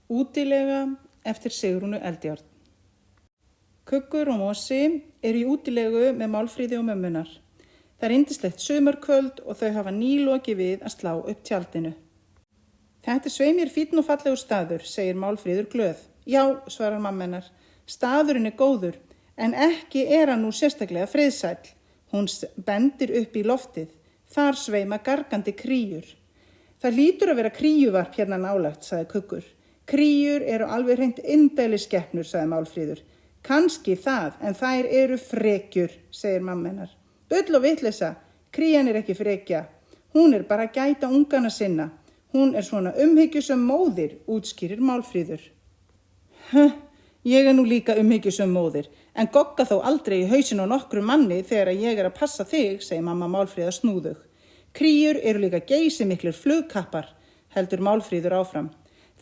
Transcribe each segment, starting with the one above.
Útilega eftir Sigrúnu Eldjárn. Kuggur og Mosi eru í útilegu með Málfríði og mömmunar. Það er yndislegt sumarkvöld og þau hafa nýlokið við að slá upp tjaldinu. Þetta er svei mér fínn og fallegur staður, segir Málfríður glöð. Já, svarar mamma hennar, staðurinn er góður, en ekki er hann nú sérstaklega friðsæll. Hún bendir upp í loftið, þar sveima gargandi kríur. Það hlýtur að vera kríuvarp hérna nálægt, sagði Kuggur. Kríur eru alveg hreint indæliskeppnur, sagði Málfríður. Kannski það, en þær eru frekjur, segir mamma hennar. Bull og vitleysa, krían er ekki frekja. Hún er bara að gæta ungana sinna. Hún er svona umhyggjusöm móðir, útskýrir Málfríður. Ég er nú líka umhyggjusöm móðir, en gogga þó aldrei í hausinn á nokkru manni þegar ég er að passa þig, segir mamma Málfríðar snúðug. Kríur eru líka geysimiklir flugkappar, heldur Málfríður áfram.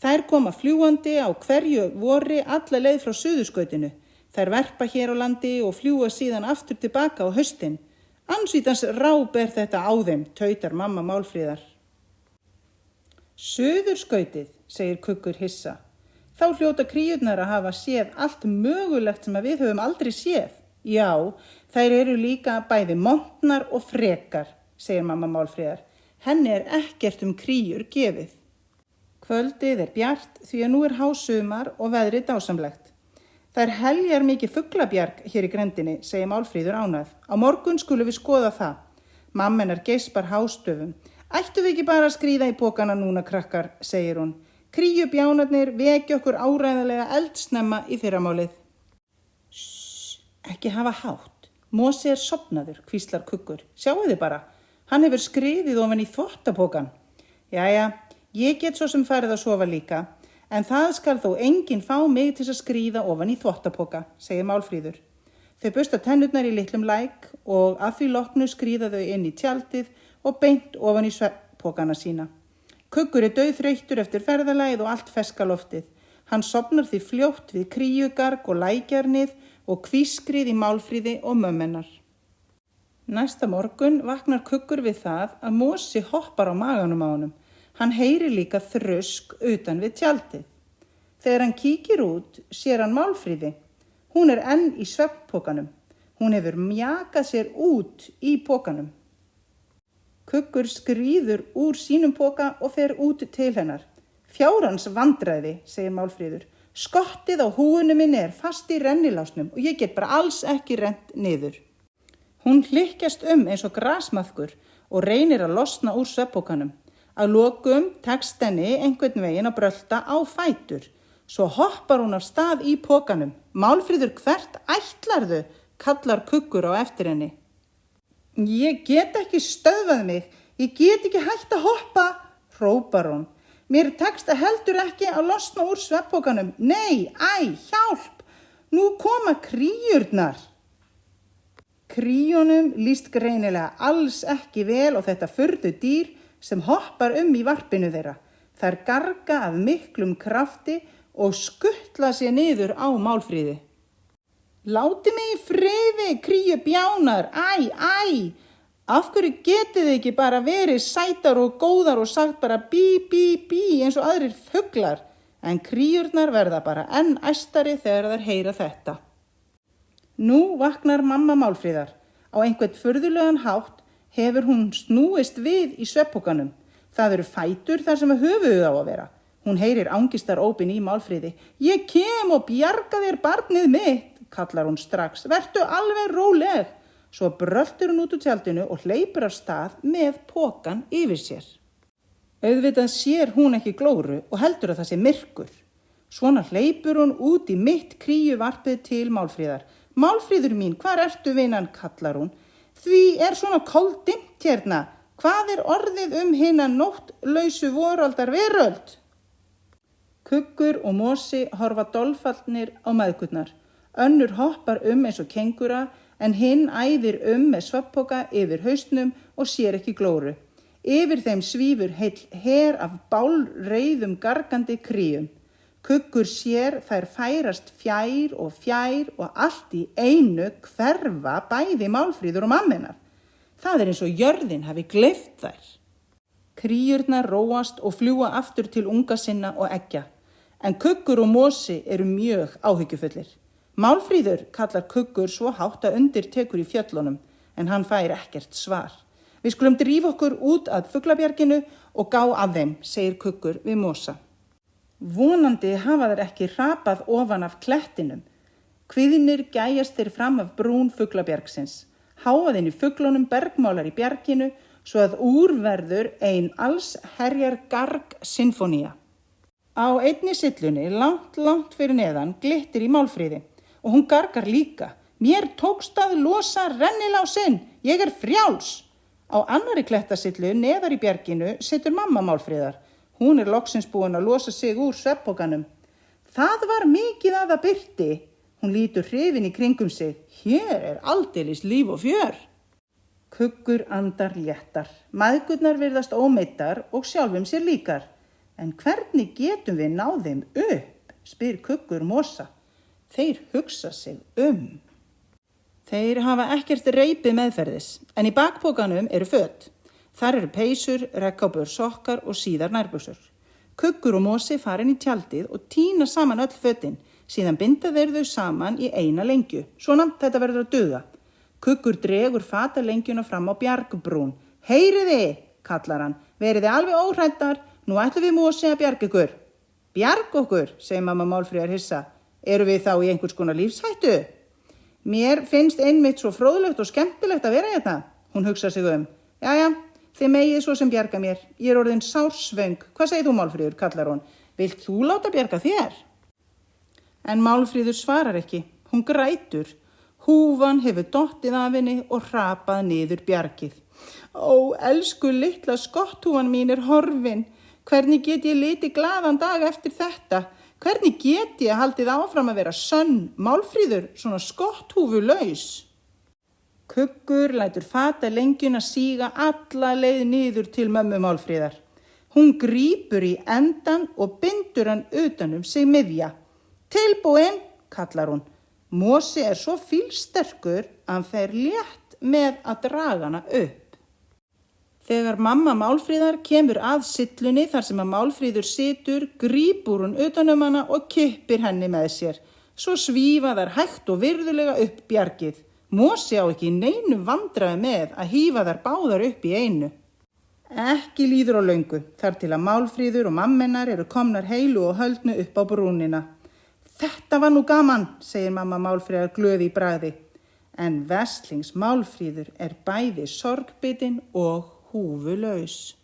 Þær koma fljúandi á hverju vori alla leið frá Suðurskautinu. Þær verpa hér á landi og fljúa síðan aftur tilbaka á haustin. Ansvítans ráp er þetta á þeim, tautar mamma Málfríðar. Suðurskautið, segir Kuggur hissa. Þá hljóta kríurnar að hafa séð allt mögulegt sem við höfum aldrei séð. Já, þær eru líka bæði montnar og frekar, segir mamma Málfríðar. Henni er ekkert kríur gefið. Kvöldið er bjart því að nú er hásumar og veðrið dásamlegt. Það er heljar mikið fuglabjarg hér í grendinni, segir Málfríður ánægð. Á morgun skulum við skoða það. Mamma hennar geispar hástöfum. Ættu við ekki bara að skríða í pokana núna, krakkar, segir hún. Kríubjánarnir vekja okkur áræðilega eldsnemma í fyrramálið. Ekki hafa hátt. Mosi er sofnaður, hvíslar Kuggur. Sjáu þið bara, hann hefur skriðið ofan í þvottapokan. Jæja, ég get svo sem farið að sofa líka, en það skal þó enginn fá mig til að skríða ofan í þvottapoka, segir Málfríður. Þau busta tennurnar í litlum læk og að því loknu skríða þau inn í tjaldið og beint ofan í svefnpokana sína. Kuggur er dauðþreyttur eftir ferðalagið og allt ferskaloftið. Hann sofnar því fljótt við kríugarg og lækjarnið og hvískrið í Málfríði og mömmennar. Næsta morgun vaknar Kuggur við það að Mosi hoppar á maganum á honum. Hann heyrir líka þrusk utan við tjaldið. Þegar hann kíkir út, sér hann Málfríði. Hún er enn í svefnpokanum. Hún hefur mjakað sér út í pokanum. Kuggur skríður úr sínum poka og fer út til hennar. Fjárans vandræði, segir Málfríður. Skottið á húinu minni er fast í rennilásnum og ég get bara alls ekki rennt niður. Hún hlykkjast eins og grasmaðkur og reynir að losna úr svefnpokanum. Að lokum tekst henni einhvern veginn að brölta á fætur. Svo hoppar hún af stað í pokanum. Málfríður, hvert ætlarðu? Kallar Kuggur á eftir henni. Ég get ekki stöðvað mig. Ég get ekki hægt að hoppa, hrópar hún. Mér tekst heldur ekki að losna úr svefnpokanum. Nei, hjálp! Nú koma kríurnar. Kríunum líst greinilega alls ekki vel og þetta furðu dýr sem hoppar í varpinu þeirra. Þær garga af miklum krafti og skuttla sér niður á Málfríði. Láti mig í friði, kríubjánar, Af hverju getið þið ekki bara verið sætar og góðar og sagt bara bí, bí, bí eins og aðrir fuglar, en kríurnar verða bara enn æstari þegar þær heyra þetta. Nú vaknar mamma Málfríðar. Á einhvern furðulegan hátt hefur hún snúist við í svefnpokanum. Það eru fætur þar sem höfuðið á að vera. Hún heyrir angistarópin í Málfríði. Ég kem og bjarga þér barnið mitt, kallar hún strax. Vertu alveg róleg. Svo bröltur hún út úr tjaldinu og hleypur af stað með pokan yfir sér. Auðvitað sér hún ekki glóru og heldur að það sé myrkur. Svona hleypur hún út í mitt kríuvarpið til Málfríðar. Málfríður mín, hvar ertu vinan, kallar hún. Því er svona koldimt hérna. Hvað er orðið hina nóttlausu voraldar veröld? Kuggur og Mosi horfa dolfallnir á mæðgurnar. Önnur hoppar eins og kengúra en hinn æðir með svefnpoka yfir hausnum og sér ekki glóru. Yfir þeim svífur heill her af bálreiðum gargandi kríum. Kuggur sér þær færast fjær og allt í einu hverfa bæði Málfríður og mamma hennar. Það er eins og jörðin hafi gleypt þær. Kríurnar róast og fljúga aftur til unga sinna og eggja. en Kuggur og Mosi eru mjög áhyggjufullir. Málfríður kallar Kuggur svo hátt að undir tekur í fjöllunum, en hann fær ekkert svar. Við skulum drífa okkur út að fuglabjarginu og gá af þeim, segir Kuggur við Mosa. Vonandi hafa þeir ekki hrapað ofan af klettinum. Kviðnir gæjast þeir fram af brún fuglabjargsins. Hávaðinn í fuglunum bergmálar í bjarginu svo að úr verður ein alls herjar garg sinfónía. Á einni syllunni, langt fyrir neðan, glittir í Málfríði og hún gargar líka. Mér tókst að losa rennilásinn, ég er frjáls. Á annarri klettasillu neðar í bjarginu situr mamma Málfríðar. Hún er loksins búin að losa sig úr svefnpokanum. Það var mikið að það birti. Hún lítur hrifin í kringum sig. Hér er aldeilis líf og fjör. Kuggur andar léttar. Mæðgurnar virðast ómeittar og sjálfum sér líkar. En hvernig getum við náð þeim upp? Spyr Kuggur Mosa. Þeir hugsa sig Þeir hafa ekkert reipið meðferðis, en í bakpokanum eru föt. Þar eru peysur, regnkápur, sokkar og síðar nærbuxur. Kuggur og Mosi fara inn í tjaldið og tína saman öll fötin, síðan binda þeir þau saman í eina lengju. Svona, þetta verður að duga. Kuggur dregur fatalengjuna fram á bjargbrún. Heyriði, kallar hann, veriði alveg óhræddar, nú ætlum við Mosi að bjarga ykkur. Bjarg okkur, segir mamma Málfríðar hissa. Eru við þá í einhvers konar lífshættu? Mér finnst einmitt svo fróðlegt og skemmtilegt að vera hérna. Hún hugsa sig Jæja, þið megið svo sem bjarga mér. Ég er orðin sársvöng. Hvað segir þú, Málfríður, kallar hún. Vilt þú láta bjarga þér? En Málfríður svarar ekki. Hún grætur. Húfan hefur dottið af henni og hrapað niður bjargið. Ó, elsku litla skotthúfan mín er horfin. Hvernig get ég litið glaðan dag eftir þetta? Hvernig get ég haldið áfram að vera sönn, Málfríður, svona skotthúfulaus? Kuggur lætur fatalengjuna síga alla leið niður til mömmu Málfríðar. Hún grípur í endan og bindur hann utan sig miðja. Tilbúin, kallar hún. Mosi er svo fílsterkur að hann fer létt með að draga hana upp. Þegar mamma Málfríðar kemur að syllunni þar sem að Málfríður situr, grípur hún utan hana og kippir henni með sér. Svo svífa þær hægt og virðulega upp bjargið. Mosi á ekki neinu vandræði með að hífa þær báðar upp í einu. Ekki líður á löngu, þar til að Málfríður og mammenar eru komnar heilu og höldnu upp á brúnina. Þetta var nú gaman, segir mamma Málfríðar glöð í bragði. En veslings Málfríður er bæði sorgbitin og húfulaus.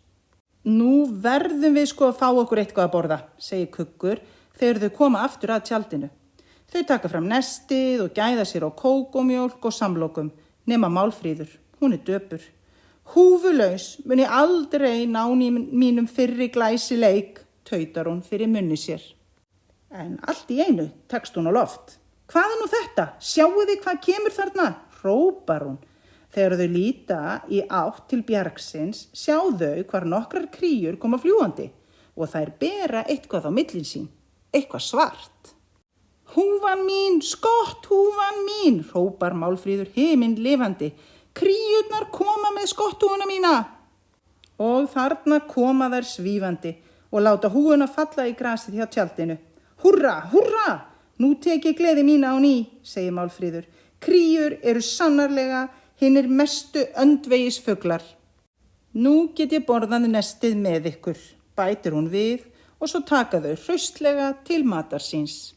Nú verðum við að fá okkur eitthvað að borða, segir Kuggur þegar þau koma aftur að tjaldinu. Þau taka fram nestið og gæða sér á kók og mjólk og samlokum, nema Málfríður, hún er döpur. Húfulaus mun ég aldrei ná mínum fyrri glæsileik, tautar hún fyrir munni sér. En allt í einu tekst hún á loft. Hvað er nú þetta? Sjáu þið hvað kemur þarna? Hrópar hún. Þegar þau líta í átt til bjargsins, sjá þau hvar nokkrar kríur koma fljúgandi og þær bera eitthvað á millin sín, eitthvað svart. Húfan mín, skotthúfan mín, hrópar Málfríður himinlifandi. Kríurnar koma með skotthúfuna mína. Og þarna koma þær svífandi og láta húfuna falla í grasið hjá tjaldinu. Húrra, húrra, nú tek ég gleði mína á ný, segir Málfríður. Kríur eru sannarlega hinir mestu öndvegisfuglar. Nú get ég borðað nestið með ykkur, bætir hún við og svo taka þau hraustlega til matar síns.